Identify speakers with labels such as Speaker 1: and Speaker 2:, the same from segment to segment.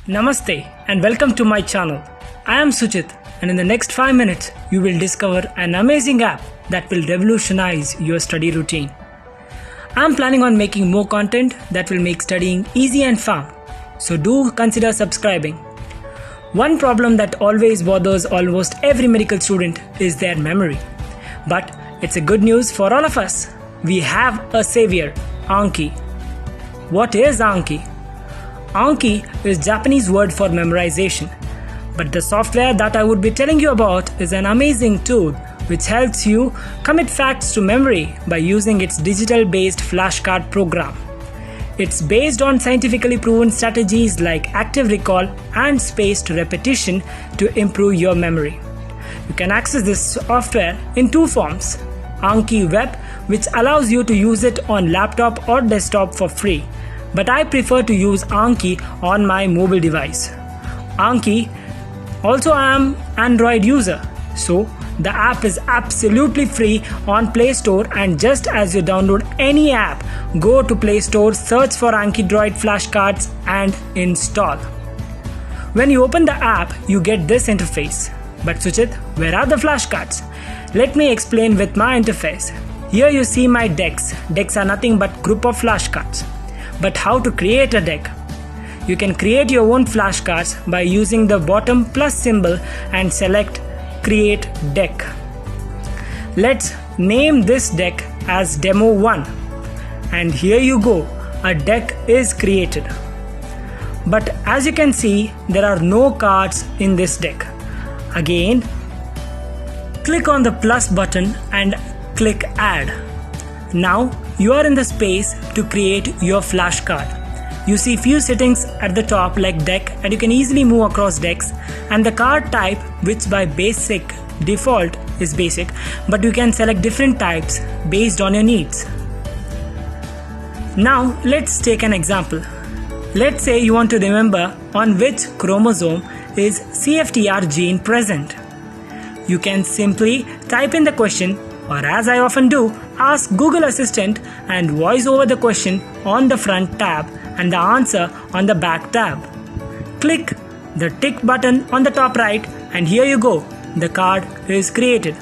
Speaker 1: Namaste and welcome to my channel. I am Suchit, and in the next 5 minutes you will discover an amazing app that will revolutionize your study routine. I am planning on making more content that will make studying easy and fun, so do consider subscribing. One problem that always bothers almost every medical student is their memory. But it's a good news for all of us. We have a savior, Anki. What is Anki? Anki is Japanese word for memorization, but the software that I would be telling you about is an amazing tool which helps you commit facts to memory by using its digital-based flashcard program. It's based on scientifically proven strategies like active recall and spaced repetition to improve your memory. You can access this software in two forms: Anki Web, which allows you to use it on laptop or desktop for free, but I prefer to use Anki on my mobile device. Anki, also I am Android user, so the app is absolutely free on Play Store, and just as you download any app, go to Play Store, search for Anki Droid flashcards and install. When you open the app, you get this interface. But Suchit, where are the flashcards? Let me explain with my interface. Here you see my decks. Decks are nothing but group of flashcards. But how to create a deck? You can create your own flashcards by using the bottom plus symbol and select Create Deck. Let's name this deck as Demo 1. And here you go, a deck is created. But as you can see, there are no cards in this deck. Again, click on the plus button and click Add. Now you are in the space to create your flashcard. You see few settings at the top like deck, and you can easily move across decks, and the card type, which by basic default is basic, but you can select different types based on your needs. Now let's take an example. Let's say you want to remember on which chromosome is CFTR gene present. You can simply type in the question, or as I often do, ask Google Assistant and voice over the question on the front tab and the answer on the back tab. Click the tick button on the top right, and here you go, the card is created.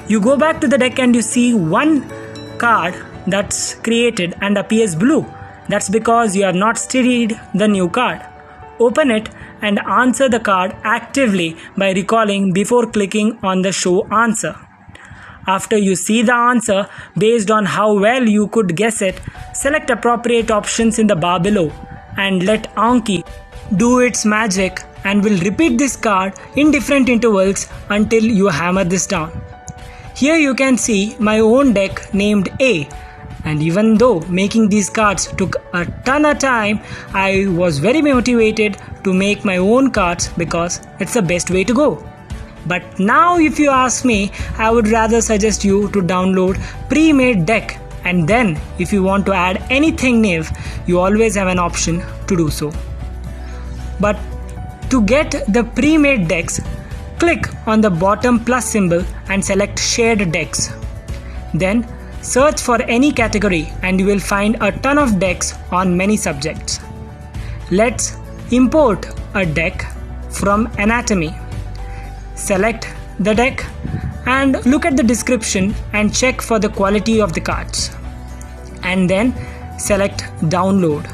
Speaker 1: You go back to the deck and you see one card that's created and appears blue. That's because you have not studied the new card. Open it and answer the card actively by recalling before clicking on the show answer. After you see the answer, based on how well you could guess it, select appropriate options in the bar below and let Anki do its magic, and will repeat this card in different intervals until you hammer this down. Here you can see my own deck named A, and even though making these cards took a ton of time, I was very motivated to make my own cards because it's the best way to go. But now if you ask me, I would rather suggest you to download pre-made deck, and then if you want to add anything new, you always have an option to do so. But to get the pre-made decks, click on the bottom plus symbol and select Shared Decks. Then search for any category and you will find a ton of decks on many subjects. Let's import a deck from Anatomy. Select the deck and look at the description and check for the quality of the cards. And then select Download.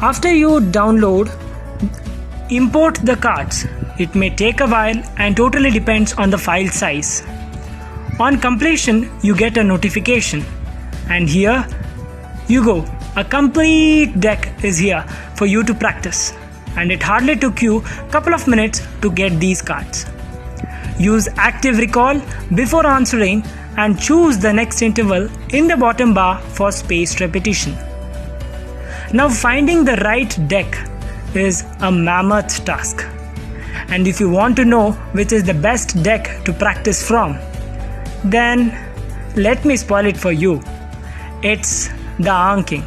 Speaker 1: After you download, import the cards. It may take a while and totally depends on the file size. On completion, you get a notification, and here you go. A complete deck is here for you to practice, and it hardly took you a couple of minutes to get these cards. Use active recall before answering and choose the next interval in the bottom bar for spaced repetition. Now finding the right deck is a mammoth task, and if you want to know which is the best deck to practice from, then let me spoil it for you. It's the Anki.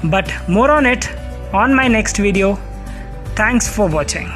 Speaker 1: But more on it on my next video. Thanks for watching.